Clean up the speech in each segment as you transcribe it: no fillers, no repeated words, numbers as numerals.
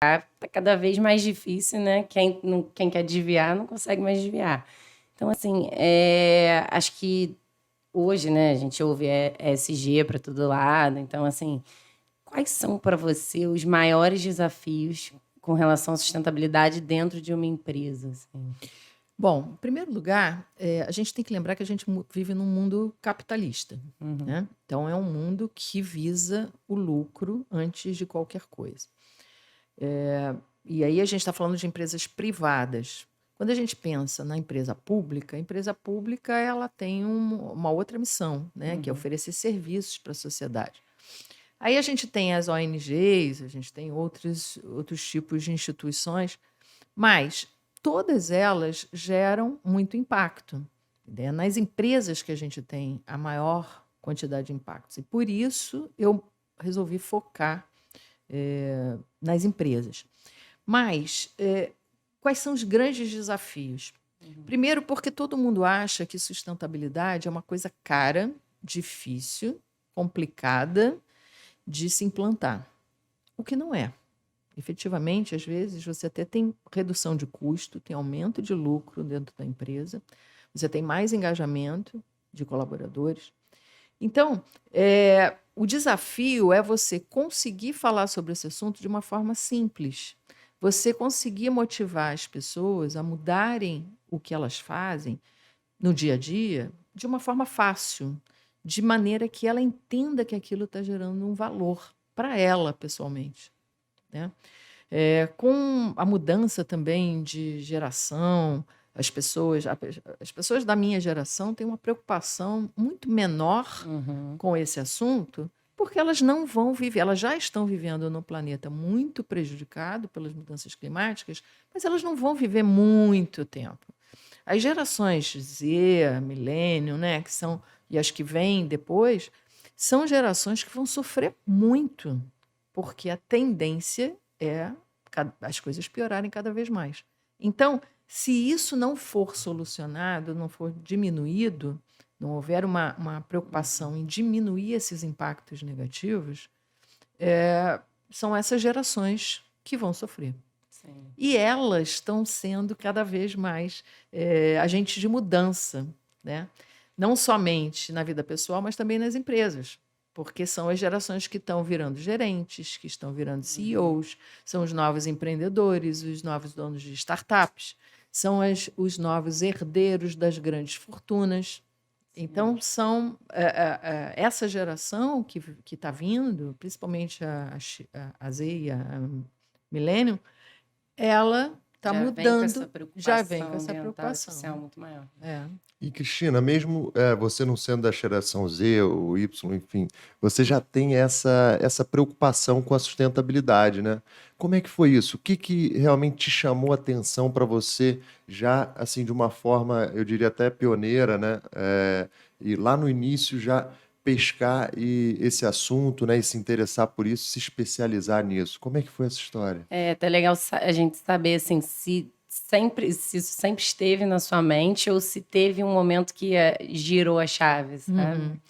tá cada vez mais difícil, né? Quem quer desviar não consegue mais desviar. Então, assim, acho que hoje, né, a gente ouve ESG para todo lado. Então, assim, quais são para você os maiores desafios com relação à sustentabilidade dentro de uma empresa? Assim? Bom, em primeiro lugar, a gente tem que lembrar que a gente vive num mundo capitalista, Uhum. né? Então, é um mundo que visa o lucro antes de qualquer coisa. E aí a gente está falando de empresas privadas. Quando a gente pensa na empresa pública, a empresa pública ela tem uma outra missão, né? Que é oferecer serviços para a sociedade. Aí a gente tem as ONGs, a gente tem outros tipos de instituições, mas todas elas geram muito impacto, né? Nas empresas que a gente tem a maior quantidade de impactos. E por isso eu resolvi focar nas empresas. Mas quais são os grandes desafios? Primeiro, porque todo mundo acha que sustentabilidade é uma coisa cara, difícil, complicada de se implantar, o que não é. Efetivamente, às vezes, você até tem redução de custo, tem aumento de lucro dentro da empresa, você tem mais engajamento de colaboradores. Então, o desafio é você conseguir falar sobre esse assunto de uma forma simples. Você conseguir motivar as pessoas a mudarem o que elas fazem no dia a dia de uma forma fácil, de maneira que ela entenda que aquilo está gerando um valor para ela pessoalmente, né? Com a mudança também de geração, as pessoas da minha geração têm uma preocupação muito menor com esse assunto, porque elas não vão viver, elas já estão vivendo num planeta muito prejudicado pelas mudanças climáticas, mas elas não vão viver muito tempo. As gerações Z, milênio, né, que são e as que vêm depois, são gerações que vão sofrer muito, porque a tendência é as coisas piorarem cada vez mais. Então, se isso não for solucionado, não for diminuído, não houver uma preocupação em diminuir esses impactos negativos, são essas gerações que vão sofrer. Sim. E elas estão sendo cada vez mais agentes de mudança, né? Não somente na vida pessoal, mas também nas empresas, porque são as gerações que estão virando gerentes, que estão virando CEOs, são os novos empreendedores, os novos donos de startups, são os novos herdeiros das grandes fortunas. Então, são essa geração que está vindo, principalmente a Z e a Millennium, ela está Já vem com mudando, essa já vem com preocupação essa ambiental e preocupação. social muito maior. E, Cristina, mesmo você não sendo da geração Z ou Y, enfim, você já tem essa preocupação com a sustentabilidade, né? Como é que foi isso? O que realmente te chamou a atenção para você já, assim, de uma forma, eu diria até pioneira, né? E lá no início já pescar esse assunto, né? E se interessar por isso, se especializar nisso. Como é que foi essa história? É até legal a gente saber, assim, se isso sempre esteve na sua mente ou se teve um momento que girou a chave, sabe?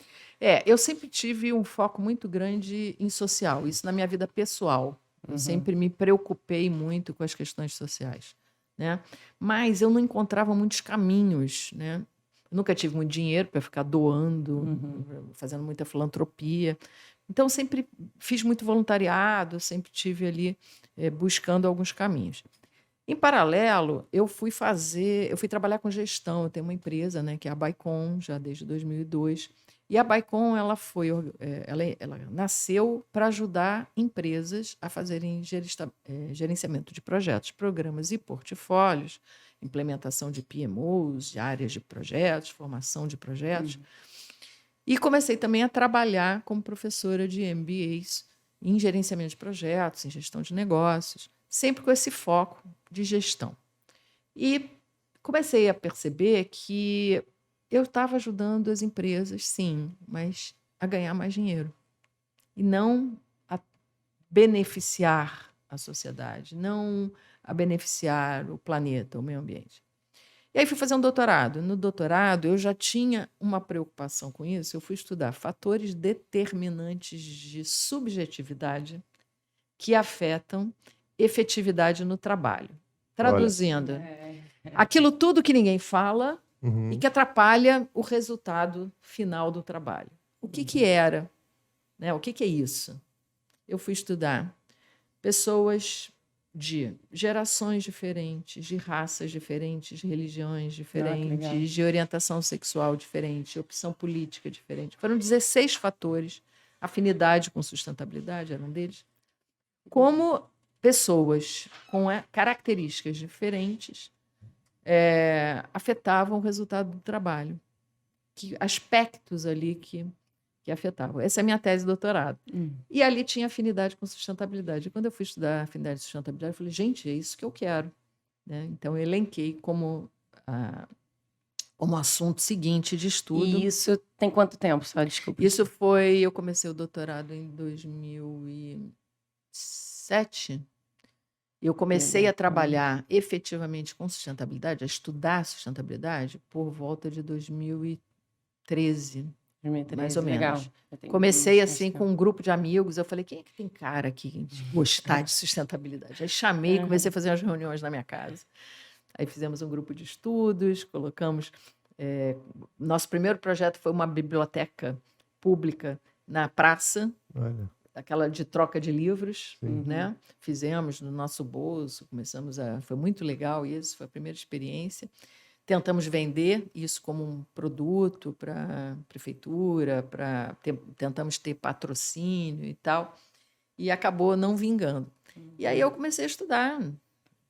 Eu sempre tive um foco muito grande em social, isso na minha vida pessoal. Eu sempre me preocupei muito com as questões sociais, né? Mas eu não encontrava muitos caminhos, né? Eu nunca tive muito dinheiro para ficar doando, fazendo muita filantropia. Então, sempre fiz muito voluntariado, sempre tive ali buscando alguns caminhos. Em paralelo, eu fui trabalhar com gestão. Eu tenho uma empresa, né, que é a Baicon, já desde 2002. E a Baicon, ela nasceu para ajudar empresas a fazerem gerenciamento de projetos, programas e portfólios, implementação de PMOs, de áreas de projetos, formação de projetos. E comecei também a trabalhar como professora de MBAs em gerenciamento de projetos, em gestão de negócios, sempre com esse foco de gestão. E comecei a perceber que eu estava ajudando as empresas, sim, mas a ganhar mais dinheiro e não a beneficiar a sociedade, não a beneficiar o planeta, o meio ambiente. E aí fui fazer um doutorado. No doutorado, eu já tinha uma preocupação com isso. Eu fui estudar fatores determinantes de subjetividade que afetam efetividade no trabalho. Traduzindo, aquilo tudo que ninguém fala e que atrapalha o resultado final do trabalho. O que era? Né? O que é isso? Eu fui estudar pessoas de gerações diferentes, de raças diferentes, de religiões diferentes, de orientação sexual diferente, opção política diferente. Foram 16 fatores, afinidade com sustentabilidade era um deles. Como pessoas com características diferentes afetavam o resultado do trabalho. Que aspectos ali que afetavam. Essa é a minha tese de doutorado. E ali tinha afinidade com sustentabilidade. E quando eu fui estudar afinidade e sustentabilidade, eu falei, gente, é isso que eu quero. Né? Então, eu elenquei como assunto seguinte de estudo. E isso tem quanto tempo? Só desculpa. Eu comecei o doutorado em 2007. Eu comecei a trabalhar efetivamente com sustentabilidade, a estudar sustentabilidade, por volta de 2013. Mais ou menos. Comecei assim com um grupo de amigos. Eu falei, quem é que tem cara aqui de gostar de sustentabilidade? Aí chamei, comecei a fazer umas reuniões na minha casa. Aí fizemos um grupo de estudos, colocamos... nosso primeiro projeto foi uma biblioteca pública na praça, aquela de troca de livros, né? Fizemos no nosso bolso, foi muito legal isso, foi a primeira experiência. Tentamos vender isso como um produto para a prefeitura, tentamos ter patrocínio e tal, e acabou não vingando. E aí eu comecei a estudar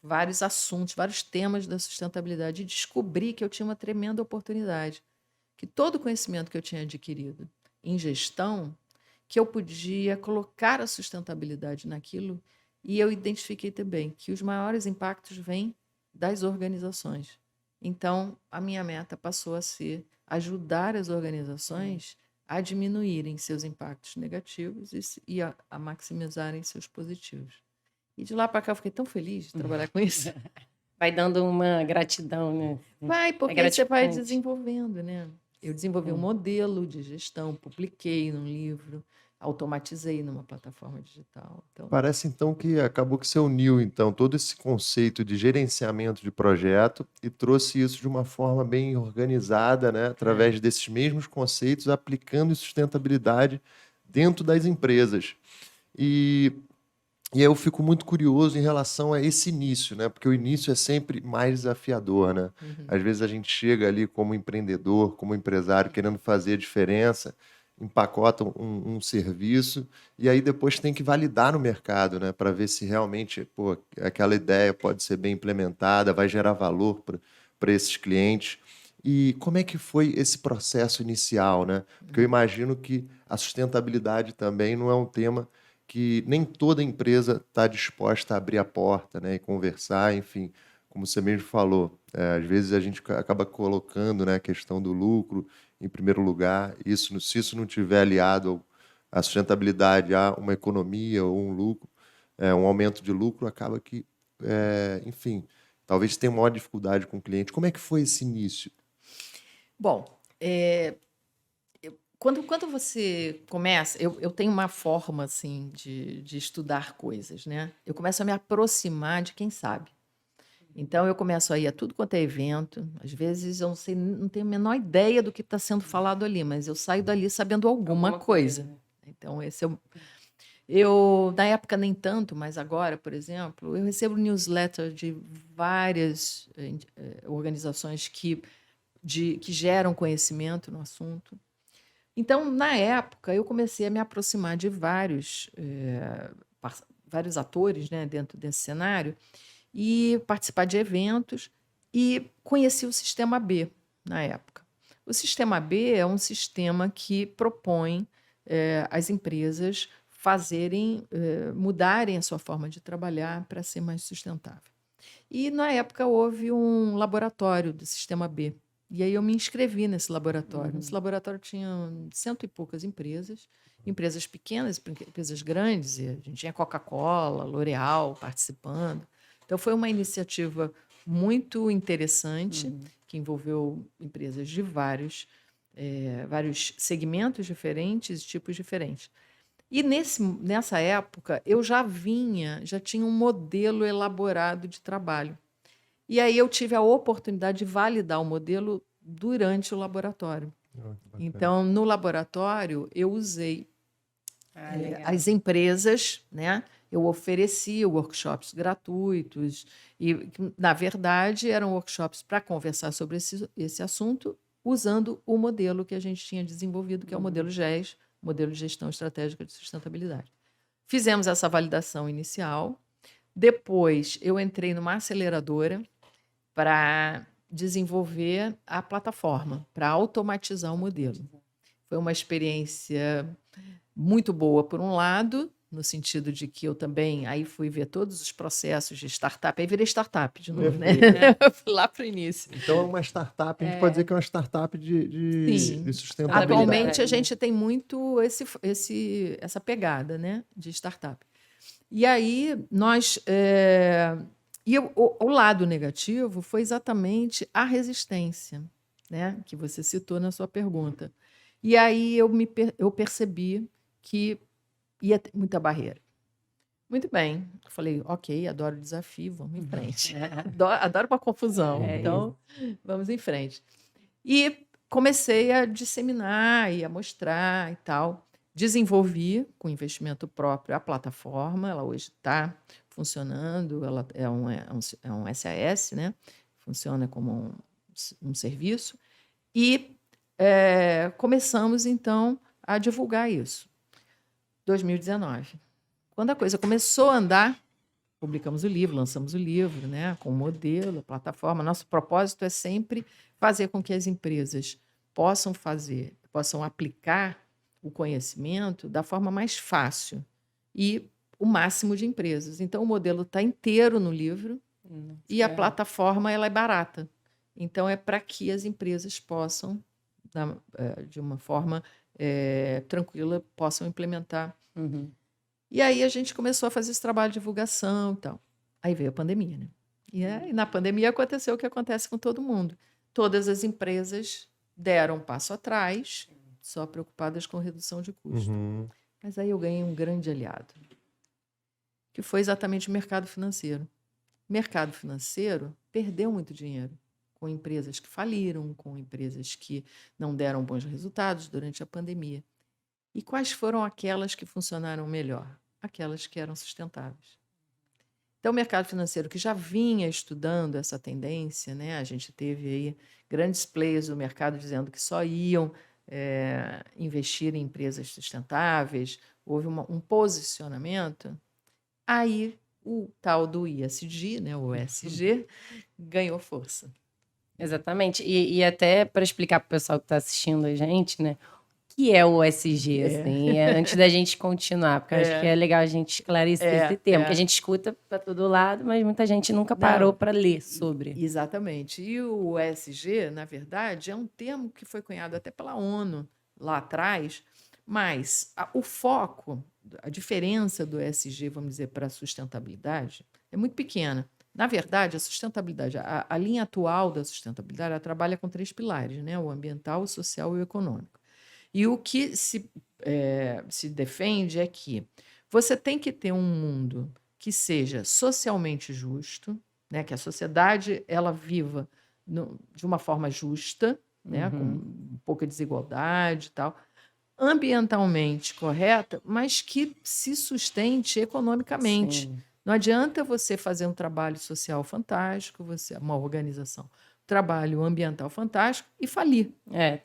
vários assuntos, vários temas da sustentabilidade, e descobri que eu tinha uma tremenda oportunidade, que todo o conhecimento que eu tinha adquirido em gestão, que eu podia colocar a sustentabilidade naquilo, e eu identifiquei também que os maiores impactos vêm das organizações. Então, a minha meta passou a ser ajudar as organizações a diminuírem seus impactos negativos e a maximizarem seus positivos. E de lá para cá eu fiquei tão feliz de trabalhar com isso. Vai dando uma gratidão, né? Vai, porque você vai desenvolvendo, né? Eu desenvolvi um modelo de gestão, publiquei num livro, automatizei numa plataforma digital. Então, Parece, então, que acabou que você uniu, então, todo esse conceito de gerenciamento de projeto e trouxe isso de uma forma bem organizada, né? Através desses mesmos conceitos, aplicando sustentabilidade dentro das empresas. E aí eu fico muito curioso em relação a esse início, né? Porque o início é sempre mais desafiador, né? Às vezes a gente chega ali como empreendedor, como empresário, querendo fazer a diferença, empacota um serviço e aí depois tem que validar no mercado, né? Para ver se realmente, pô, aquela ideia pode ser bem implementada, vai gerar valor para esses clientes. E como é que foi esse processo inicial, né? Porque eu imagino que a sustentabilidade também não é um tema que nem toda empresa está disposta a abrir a porta, né, e conversar, enfim, como você mesmo falou, às vezes a gente acaba colocando, né, a questão do lucro em primeiro lugar, se isso não tiver aliado à sustentabilidade, a uma economia ou um lucro, um aumento de lucro, acaba que, enfim, talvez tenha maior dificuldade com o cliente. Como é que foi esse início? Bom, quando você começa, eu tenho uma forma assim de estudar coisas, né? Eu começo a me aproximar de quem sabe. Então eu começo a ir a tudo quanto é evento. Às vezes eu não tenho a menor ideia do que está sendo falado ali, mas eu saio dali sabendo alguma coisa. Então esse é eu na época nem tanto, mas agora, por exemplo, eu recebo newsletter de várias organizações que geram conhecimento no assunto. Então, na época, eu comecei a me aproximar de vários atores, né, dentro desse cenário e participar de eventos e conheci o Sistema B na época. O Sistema B é um sistema que propõe as empresas mudarem a sua forma de trabalhar para ser mais sustentável. E, na época, houve um laboratório do Sistema B. E aí eu me inscrevi nesse laboratório. Nesse laboratório tinha 100 e poucas empresas pequenas, empresas grandes. E a gente tinha Coca-Cola, L'Oréal participando. Então, foi uma iniciativa muito interessante, que envolveu empresas de vários segmentos diferentes e tipos diferentes. E nessa época, eu já tinha um modelo elaborado de trabalho. E aí eu tive a oportunidade de validar o modelo durante o laboratório. Que bacana. Então, no laboratório, eu usei Legal. as empresas, né? Eu oferecia workshops gratuitos e, na verdade, eram workshops para conversar sobre esse assunto, usando o modelo que a gente tinha desenvolvido, que é o modelo GES, Modelo de Gestão Estratégica de Sustentabilidade. Fizemos essa validação inicial. Depois, eu entrei numa aceleradora para desenvolver a plataforma, para automatizar o modelo. Foi uma experiência muito boa, por um lado, no sentido de que eu também aí fui ver todos os processos de startup, aí virei startup de novo, né? Lá para o início. Então é uma startup, a gente pode dizer que é uma startup Sim. de sustentabilidade. Atualmente a gente tem muito essa pegada, né, de startup. E aí nós o lado negativo foi exatamente a resistência, né, que você citou na sua pergunta. E aí eu percebi que ia ter muita barreira. Muito bem. Eu falei, ok, adoro desafio, vamos em frente. Adoro uma confusão, então vamos em frente. E comecei a disseminar e a mostrar e tal. Desenvolvi, com investimento próprio, a plataforma. Ela hoje está funcionando, ela é um SAS, né? Funciona como um serviço. E começamos, então, a divulgar isso. 2019. Quando a coisa começou a andar, publicamos o livro, lançamos o livro, né, com o modelo, a plataforma. Nosso propósito é sempre fazer com que as empresas possam aplicar o conhecimento da forma mais fácil e o máximo de empresas. Então, o modelo está inteiro no livro e a plataforma ela é barata. Então, é para que as empresas possam, de uma forma tranquila, possam implementar. E aí a gente começou a fazer esse trabalho de divulgação e tal. Aí veio a pandemia, né? E aí, na pandemia aconteceu o que acontece com todo mundo. Todas as empresas deram um passo atrás, só preocupadas com redução de custo. Mas aí eu ganhei um grande aliado, que foi exatamente o mercado financeiro. O mercado financeiro perdeu muito dinheiro com empresas que faliram, com empresas que não deram bons resultados durante a pandemia. E quais foram aquelas que funcionaram melhor? Aquelas que eram sustentáveis. Então, o mercado financeiro, que já vinha estudando essa tendência, né? A gente teve aí grandes players do mercado dizendo que só iam investir em empresas sustentáveis, houve um posicionamento. Aí, o tal do ESG, né? O ESG, ganhou força. Exatamente. E até para explicar para o pessoal que está assistindo a gente, né? Que é o ESG, assim, antes da gente continuar, porque eu acho que é legal a gente esclarecer esse termo, que a gente escuta para todo lado, mas muita gente nunca parou para ler sobre. Exatamente. E o ESG, na verdade, é um termo que foi cunhado até pela ONU lá atrás, mas o foco, a diferença do ESG, vamos dizer, para a sustentabilidade, é muito pequena. Na verdade, a sustentabilidade, a linha atual da sustentabilidade, ela trabalha com 3 pilares, né? O ambiental, o social e o econômico. E o que se defende é que você tem que ter um mundo que seja socialmente justo, né? Que a sociedade ela viva de uma forma justa, né? Com pouca desigualdade e tal, ambientalmente correta, mas que se sustente economicamente. Sim. Não adianta você fazer um trabalho social fantástico, uma organização, trabalho ambiental fantástico e falir.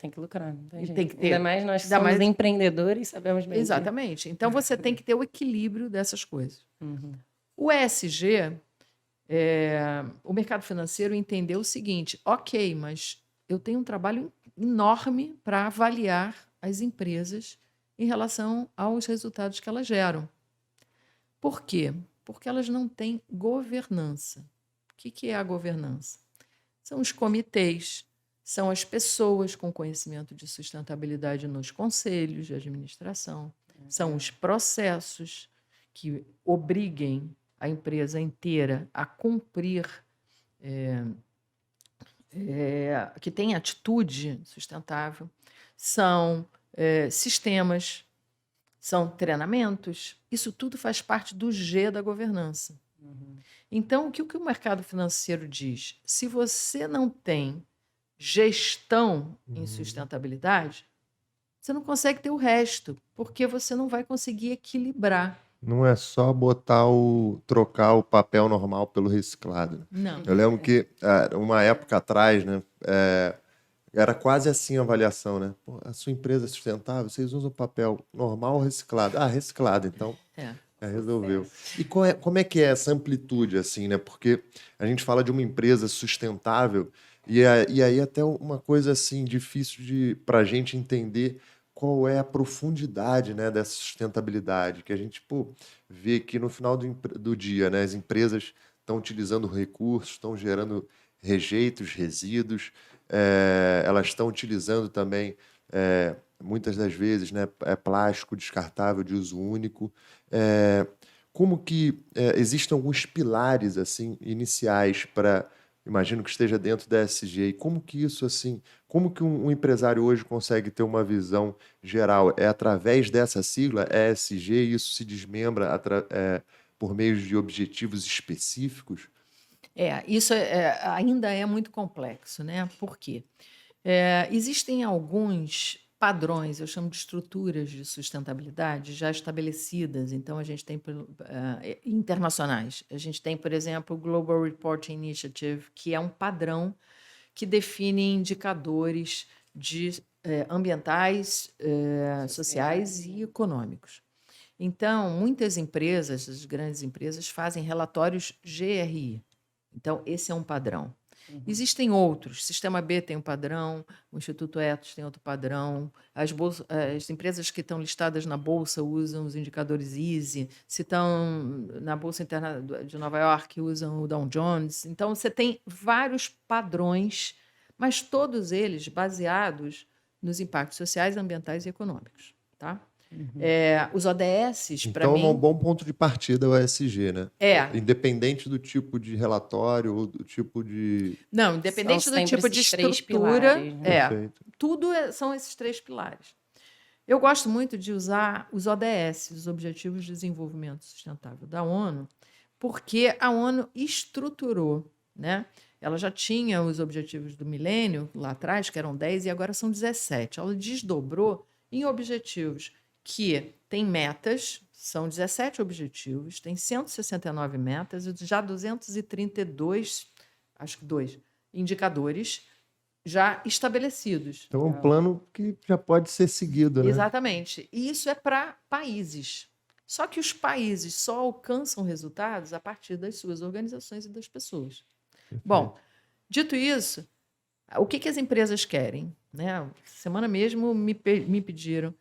Tem que lucrar, não tem E jeito. tem que ter. Ainda mais nós que somos empreendedores, sabemos bem. Exatamente. Então, você tem que ter o equilíbrio dessas coisas. O ESG, o mercado financeiro entendeu o seguinte, ok, mas eu tenho um trabalho enorme para avaliar as empresas em relação aos resultados que elas geram. Por quê? Porque elas não têm governança. O que é a governança? São os comitês, são as pessoas com conhecimento de sustentabilidade nos conselhos de administração, são os processos que obriguem a empresa inteira a cumprir, que tem atitude sustentável, são sistemas, são treinamentos. Isso tudo faz parte do G da governança. Então, o que o mercado financeiro diz? Se você não tem gestão em sustentabilidade, você não consegue ter o resto, porque você não vai conseguir equilibrar. Não é só trocar o papel normal pelo reciclado. Não. Eu lembro que, uma época atrás, né, era quase assim a avaliação, né? Pô, a sua empresa é sustentável, vocês usam papel normal ou reciclado? Ah, reciclado, então resolveu. E como é que é essa amplitude, assim, né? Porque a gente fala de uma empresa sustentável e aí até uma coisa, assim, difícil para a gente entender qual é a profundidade, né, dessa sustentabilidade, que a gente, vê que no final do dia, né, as empresas estão utilizando recursos, estão gerando rejeitos, resíduos, elas estão utilizando também, muitas das vezes, né, plástico descartável de uso único. Como que existem alguns pilares assim iniciais para, imagino que esteja dentro da ESG, e como que isso assim, como que um empresário hoje consegue ter uma visão geral? É através dessa sigla, ESG, e isso se desmembra por meio de objetivos específicos? Isso ainda é muito complexo, né? Por quê? Existem alguns padrões, eu chamo de estruturas de sustentabilidade já estabelecidas. Então, a gente tem internacionais. A gente tem, por exemplo, o Global Reporting Initiative, que é um padrão que define indicadores ambientais, sociais e econômicos. Então, muitas empresas, as grandes empresas, fazem relatórios GRI. Então, esse é um padrão. Existem outros. Sistema B tem um padrão, o Instituto Ethos tem outro padrão, as empresas que estão listadas na Bolsa usam os indicadores EASY, se estão na Bolsa Interna de Nova York, usam o Dow Jones. Então, você tem vários padrões, mas todos eles baseados nos impactos sociais, ambientais e econômicos. Tá? Os ODS, para Então, mim... é um bom ponto de partida o ESG, né? Independente do tipo de relatório ou do tipo de... Não, independente do tipo de estrutura, pilares, né? Tudo são esses 3 pilares. Eu gosto muito de usar os ODS, os Objetivos de Desenvolvimento Sustentável da ONU, porque a ONU estruturou, né? Ela já tinha os objetivos do milênio lá atrás, que eram 10, e agora são 17. Ela desdobrou em objetivos que têm metas, são 17 objetivos, tem 169 metas e já 232, acho que 2, indicadores já estabelecidos. Então, é um plano que já pode ser seguido, né? Exatamente. E isso é para países. Só que os países só alcançam resultados a partir das suas organizações e das pessoas. Perfeito. Bom, dito isso, o que as empresas querem? Né? Semana mesmo me pediram,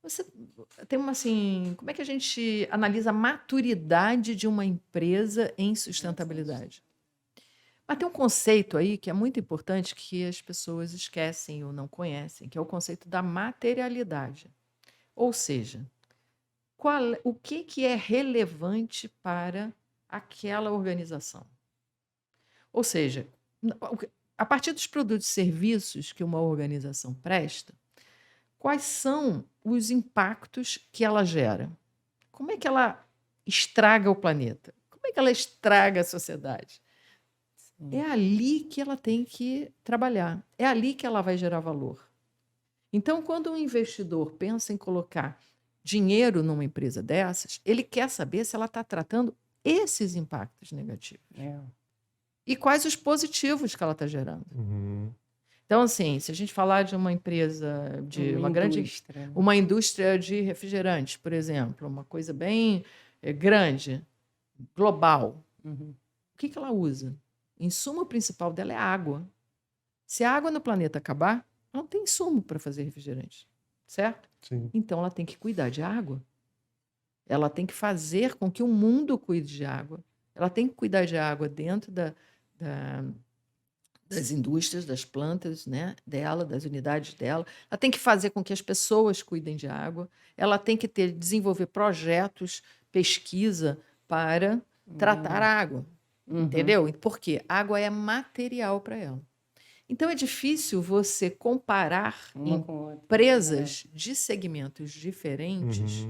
você tem como é que a gente analisa a maturidade de uma empresa em sustentabilidade? Mas tem um conceito aí que é muito importante que as pessoas esquecem ou não conhecem, que é o conceito da materialidade. Ou seja, o que é relevante para aquela organização? Ou seja, a partir dos produtos e serviços que uma organização presta, quais são os impactos que ela gera? Como é que ela estraga o planeta? Como é que ela estraga a sociedade? É ali que ela tem que trabalhar. É ali que ela vai gerar valor. Então, quando um investidor pensa em colocar dinheiro numa empresa dessas, ele quer saber se ela está tratando esses impactos negativos. E quais os positivos que ela está gerando. Então, assim, se a gente falar de uma empresa, uma indústria de refrigerantes, por exemplo, uma coisa bem grande, global, o que ela usa? O insumo principal dela é a água. Se a água no planeta acabar, ela não tem insumo para fazer refrigerante, certo? Sim. Então, ela tem que cuidar de água. Ela tem que fazer com que o mundo cuide de água. Ela tem que cuidar de água dentro das indústrias, das plantas, né, dela, das unidades dela. Ela tem que fazer com que as pessoas cuidem de água. Ela tem que desenvolver projetos, pesquisa para tratar a água. Entendeu? Porque água é material para ela. Então, é difícil você comparar empresas de segmentos diferentes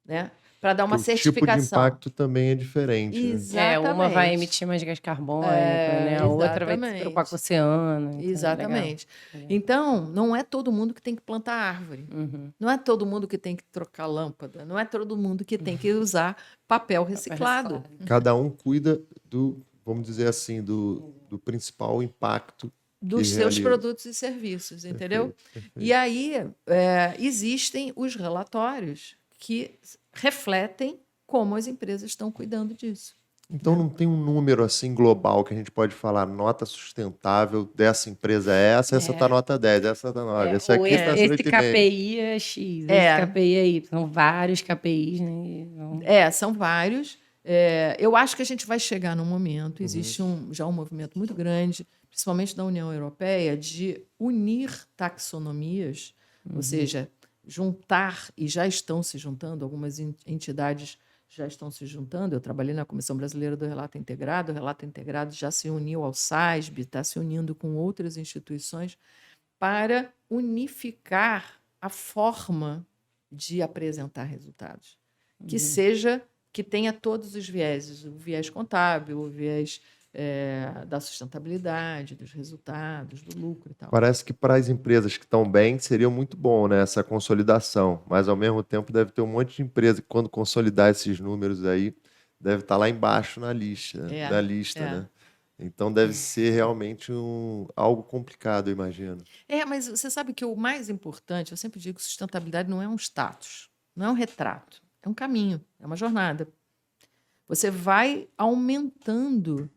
né? Para dar uma Porque o tipo de certificação. impacto também é diferente, né? Exatamente. Uma vai emitir mais gás carbônico, né? A outra vai se preocupar com o oceano. Então, Exatamente. legal. Então, não é todo mundo que tem que plantar árvore. Uhum. Não é todo mundo que tem que trocar lâmpada. Não é todo mundo que tem que usar papel reciclado. Cada um cuida do, vamos dizer assim, do principal impacto Dos que seus realiza. produtos e serviços, entendeu? Perfeito. E aí existem os relatórios que refletem como as empresas estão cuidando disso. Então não tem um número assim global que a gente pode falar, nota sustentável dessa empresa é essa tá nota 10, essa tá 9, essa Ou aqui tá esse 8,5. KPI é X, esse KPI é Y. São vários KPIs, né? São vários. Eu acho que a gente vai chegar num momento, existe já um movimento muito grande, principalmente da União Europeia, de unir taxonomias, ou seja, juntar, e já estão se juntando, algumas entidades já estão se juntando. Eu trabalhei na Comissão Brasileira do Relato Integrado, o Relato Integrado já se uniu ao SASB, está se unindo com outras instituições para unificar a forma de apresentar resultados, que tenha todos os vieses, o viés contábil, o viés da sustentabilidade, dos resultados, do lucro e tal. Parece que para as empresas que estão bem seria muito bom, né, essa consolidação, mas ao mesmo tempo deve ter um monte de empresa que quando consolidar esses números aí deve estar lá embaixo na lista, né? Então deve ser realmente algo complicado, eu imagino. Mas você sabe que o mais importante, eu sempre digo que sustentabilidade não é um status, não é um retrato, é um caminho, é uma jornada. Você vai aumentando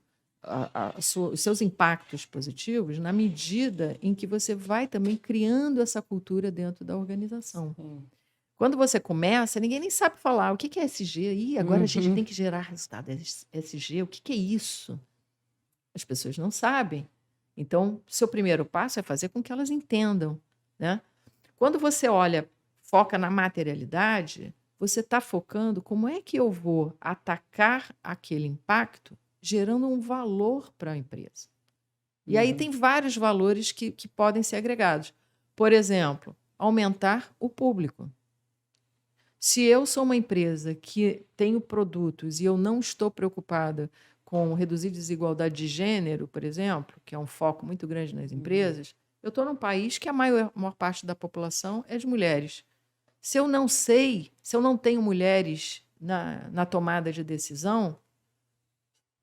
os seus impactos positivos na medida em que você vai também criando essa cultura dentro da organização. Quando você começa, ninguém nem sabe falar o que é SG. Ih, agora a gente tem que gerar resultado SG. O que é isso? As pessoas não sabem. Então, seu primeiro passo é fazer com que elas entendam, né? Quando você foca na materialidade, você está focando como é que eu vou atacar aquele impacto gerando um valor para a empresa. E aí tem vários valores que podem ser agregados. Por exemplo, aumentar o público. Se eu sou uma empresa que tenho produtos e eu não estou preocupada com reduzir desigualdade de gênero, por exemplo, que é um foco muito grande nas empresas, eu estou num país que a maior parte da população é de mulheres. Se eu não tenho mulheres na tomada de decisão,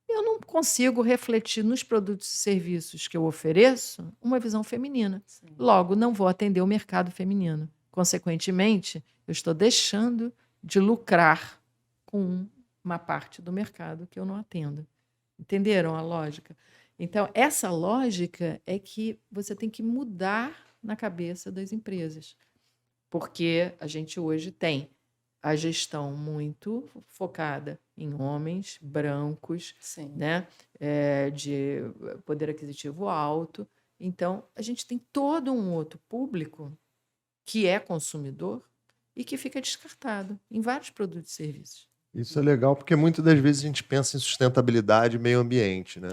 eu não consigo refletir nos produtos e serviços que eu ofereço uma visão feminina. Sim. Logo, não vou atender o mercado feminino. Consequentemente, eu estou deixando de lucrar com uma parte do mercado que eu não atendo. Entenderam a lógica? Então, essa lógica é que você tem que mudar na cabeça das empresas. Porque a gente hoje tem a gestão muito focada em homens brancos, né? De poder aquisitivo alto. Então, a gente tem todo um outro público que é consumidor e que fica descartado em vários produtos e serviços. Isso é legal porque muitas das vezes a gente pensa em sustentabilidade e meio ambiente, né?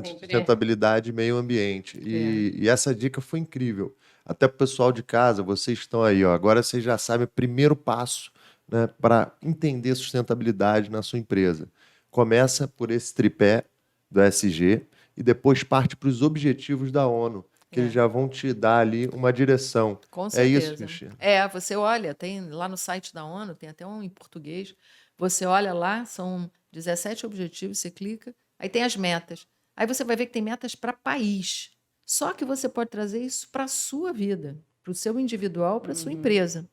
Sustentabilidade e meio ambiente. E essa dica foi incrível. Até para o pessoal de casa, vocês estão aí, ó, agora vocês já sabem o primeiro passo, né, para entender sustentabilidade na sua empresa. Começa por esse tripé do ESG e depois parte para os objetivos da ONU, que eles já vão te dar ali uma direção. Com certeza. É isso, Cristina? Você olha, tem lá no site da ONU, tem até um em português, você olha lá, são 17 objetivos, você clica, aí tem as metas. Aí você vai ver que tem metas para país. Só que você pode trazer isso para a sua vida, para o seu individual, para a sua empresa.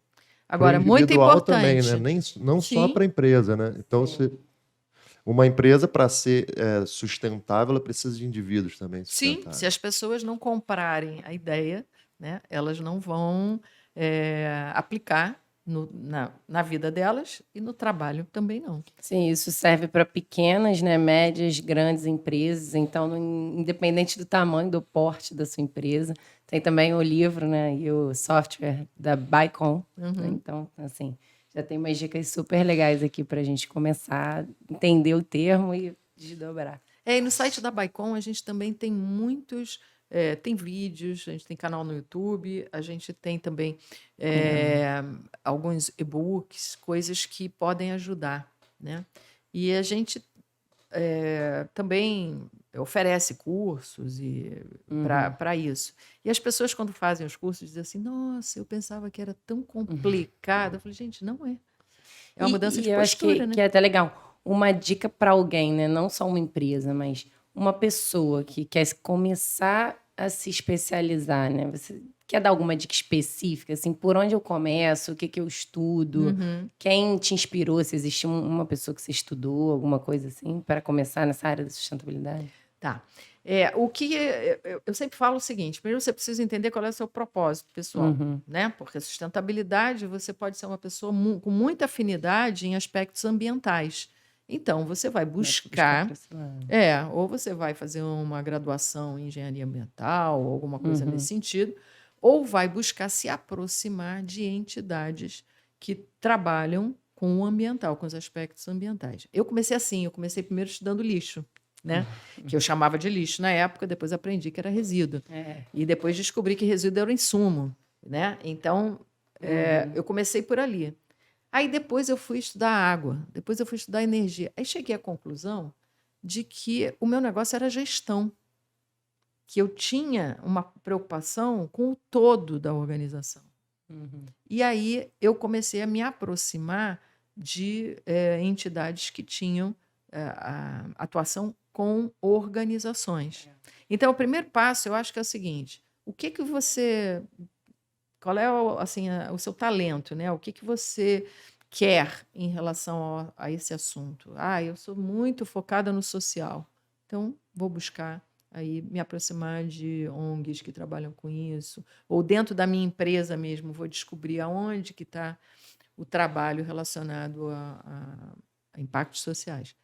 Agora, muito importante. Também, né? Não só para a empresa, né? Então, uma empresa, para ser sustentável, ela precisa de indivíduos também sustentáveis. Sim, se as pessoas não comprarem a ideia, né, elas não vão aplicar na vida delas e no trabalho também não. Sim, isso serve para pequenas, né, médias, grandes empresas. Então, independente do tamanho, do porte da sua empresa, tem também o livro, né, e o software da Bicom. Né? Então, assim, já tem umas dicas super legais aqui para a gente começar a entender o termo e desdobrar. E no site da Bicom a gente também tem muitos tem vídeos, a gente tem canal no YouTube, a gente tem também alguns e-books, coisas que podem ajudar, né? E a gente também oferece cursos para isso. E as pessoas, quando fazem os cursos, dizem assim: nossa, eu pensava que era tão complicado. Eu falei, gente, não é. É uma mudança de eu acho postura, né? que é até legal. Uma dica para alguém, né? Não só uma empresa, mas uma pessoa que quer começar a se especializar, né? Você quer dar alguma dica específica, assim, por onde eu começo, o que que eu estudo, quem te inspirou, se existe uma pessoa que você estudou, alguma coisa assim, para começar nessa área da sustentabilidade? Tá. Eu sempre falo o seguinte: primeiro você precisa entender qual é o seu propósito pessoal, né? Porque a sustentabilidade, você pode ser uma pessoa com muita afinidade em aspectos ambientais. Então, você vai buscar, pra esse lado. ou você vai fazer uma graduação em engenharia ambiental, ou alguma coisa nesse sentido, ou vai buscar se aproximar de entidades que trabalham com o ambiental, com os aspectos ambientais. Eu comecei assim, eu comecei primeiro estudando lixo, né? Que eu chamava de lixo na época, depois aprendi que era resíduo. E depois descobri que resíduo era um insumo, né? Então, eu comecei por ali. Aí depois eu fui estudar água, depois eu fui estudar energia. Aí cheguei à conclusão de que o meu negócio era gestão, que eu tinha uma preocupação com o todo da organização. E aí eu comecei a me aproximar de entidades que tinham a atuação com organizações. Então, o primeiro passo, eu acho que é o seguinte: o que que você, qual é o seu talento, né? O que que você quer em relação a esse assunto? Eu sou muito focada no social, então vou buscar aí me aproximar de ONGs que trabalham com isso, ou dentro da minha empresa mesmo, vou descobrir aonde que está o trabalho relacionado a impactos sociais.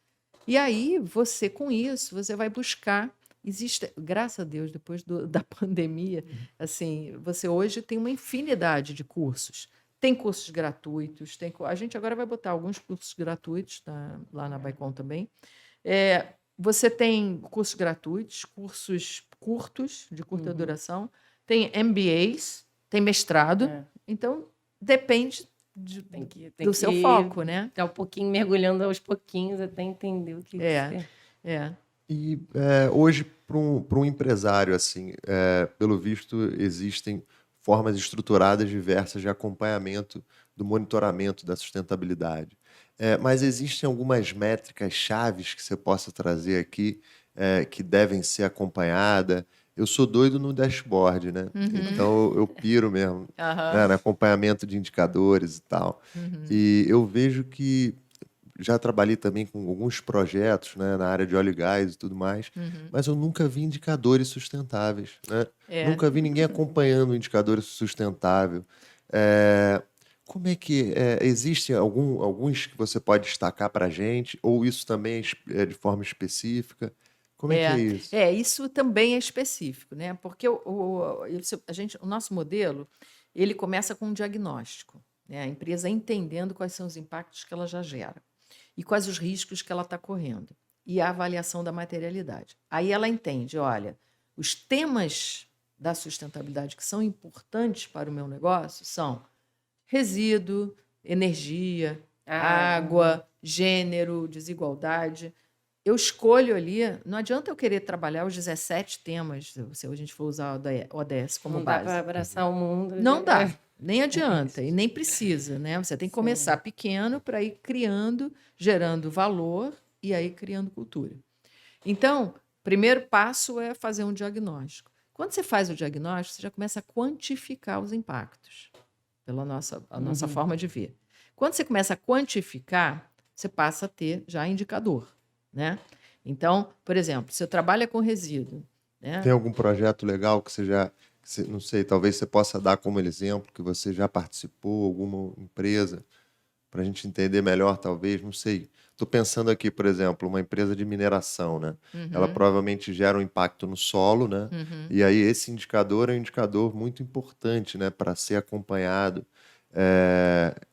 E aí, você, com isso, você vai buscar. Existe, graças a Deus, depois da pandemia, assim, você hoje tem uma infinidade de cursos. Tem cursos gratuitos, a gente agora vai botar alguns cursos gratuitos lá na Baicom também. Você tem cursos gratuitos, cursos curtos, de curta duração, tem MBAs, tem mestrado. Então, depende Tem do seu foco, né? Tá um pouquinho mergulhando aos pouquinhos até entender o que você... E hoje, para um empresário, assim, pelo visto, existem formas estruturadas diversas de acompanhamento do monitoramento da sustentabilidade. Mas existem algumas métricas chaves que você possa trazer aqui que devem ser acompanhadas. Eu sou doido no dashboard, né? Então eu piro mesmo, né, no acompanhamento de indicadores e tal. E eu vejo que já trabalhei também com alguns projetos, né, na área de óleo e gás e tudo mais, mas eu nunca vi indicadores sustentáveis, né? Nunca vi ninguém acompanhando indicadores sustentáveis. Como é que existe alguns que você pode destacar para a gente, ou isso também é de forma específica? Como é que é isso? Isso também é específico, né? Porque o nosso modelo, ele começa com um diagnóstico, né? A empresa entendendo quais são os impactos que ela já gera e quais os riscos que ela está correndo, e a avaliação da materialidade. Aí ela entende, olha, os temas da sustentabilidade que são importantes para o meu negócio são resíduo, energia, água, gênero, desigualdade. Eu escolho ali, não adianta eu querer trabalhar os 17 temas, se a gente for usar o ODS como Não base. dá para abraçar o mundo. Não dá, nem adianta, e nem precisa, né? Você tem que começar pequeno para ir criando, gerando valor e aí criando cultura. Então, primeiro passo é fazer um diagnóstico. Quando você faz o diagnóstico, você já começa a quantificar os impactos, pela nossa forma de ver. Quando você começa a quantificar, você passa a ter já indicador, né? Então, por exemplo, se eu trabalho com resíduo, né? Tem algum projeto legal que não sei, talvez você possa dar como exemplo, que você já participou, alguma empresa, para a gente entender melhor, talvez, não sei. Estou pensando aqui, por exemplo, uma empresa de mineração, né? Ela provavelmente gera um impacto no solo, né? E aí esse indicador é um indicador muito importante, né, para ser acompanhado.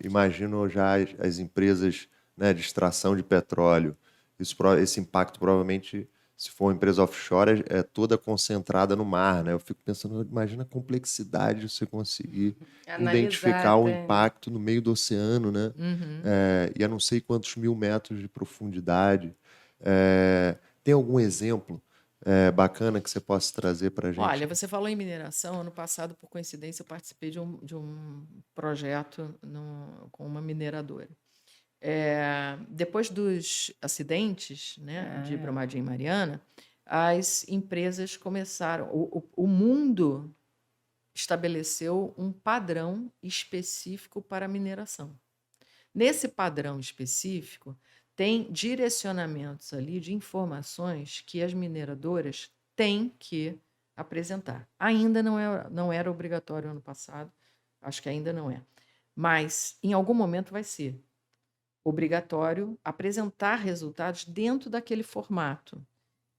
Imagino já as empresas, né, de extração de petróleo. Esse impacto provavelmente se for uma empresa offshore, é toda concentrada no mar, né? Eu fico pensando, imagina a complexidade de você conseguir identificar Analisar o até, né? impacto no meio do oceano, né? Uhum. E a não sei quantos mil metros de profundidade. Tem algum exemplo bacana que você possa trazer para a gente? Olha, você falou em mineração. Ano passado, por coincidência, eu participei de um projeto com uma mineradora. Depois dos acidentes, né, de Ah, Brumadinho e Mariana, as empresas começaram. O mundo estabeleceu um padrão específico para a mineração. Nesse padrão específico, tem direcionamentos ali de informações que as mineradoras têm que apresentar. Ainda não era obrigatório ano passado, acho que ainda não é. Mas em algum momento vai ser obrigatório apresentar resultados dentro daquele formato.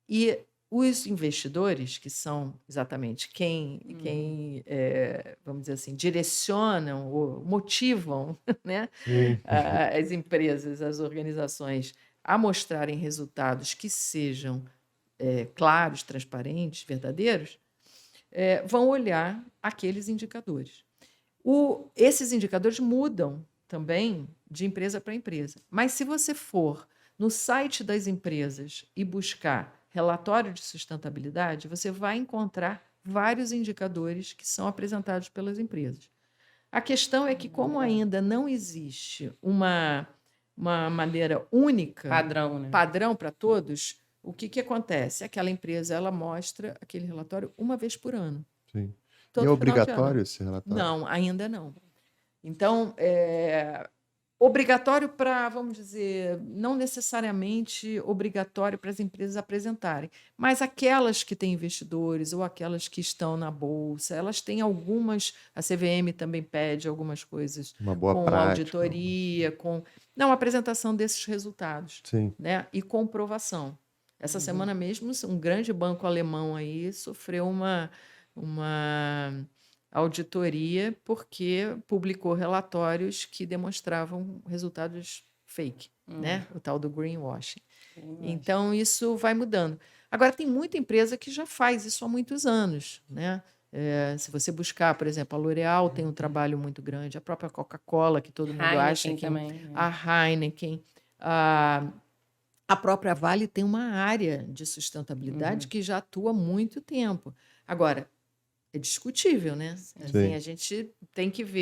E os investidores, que são exatamente quem vamos dizer assim, direcionam ou motivam, né, Sim. as empresas, as organizações a mostrarem resultados que sejam claros, transparentes, verdadeiros, vão olhar aqueles indicadores. Esses indicadores mudam também de empresa para empresa. Mas se você for no site das empresas e buscar relatório de sustentabilidade, você vai encontrar vários indicadores que são apresentados pelas empresas. A questão é que, como ainda não existe uma maneira única, padrão, né? padrão para todos, o que acontece? Aquela empresa ela mostra aquele relatório uma vez por ano, Sim. E é todo final de ano. obrigatório esse relatório? Não, ainda não. Então, obrigatório para, vamos dizer, não necessariamente obrigatório para as empresas apresentarem, mas aquelas que têm investidores ou aquelas que estão na bolsa, elas têm algumas, a CVM também pede algumas coisas Uma boa com prática. auditoria, com não apresentação desses resultados, Sim. né? E comprovação. Essa semana mesmo, um grande banco alemão aí sofreu uma auditoria porque publicou relatórios que demonstravam resultados fake, né? O tal do greenwashing. Então, isso vai mudando. Agora, tem muita empresa que já faz isso há muitos anos, né? Se você buscar, por exemplo, a L'Oréal tem um trabalho muito grande, a própria Coca-Cola, que todo mundo acha Heineken que também, né? a Heineken, a própria Vale tem uma área de sustentabilidade que já atua há muito tempo. Agora, é discutível, né? Assim, Sim. a gente tem que ver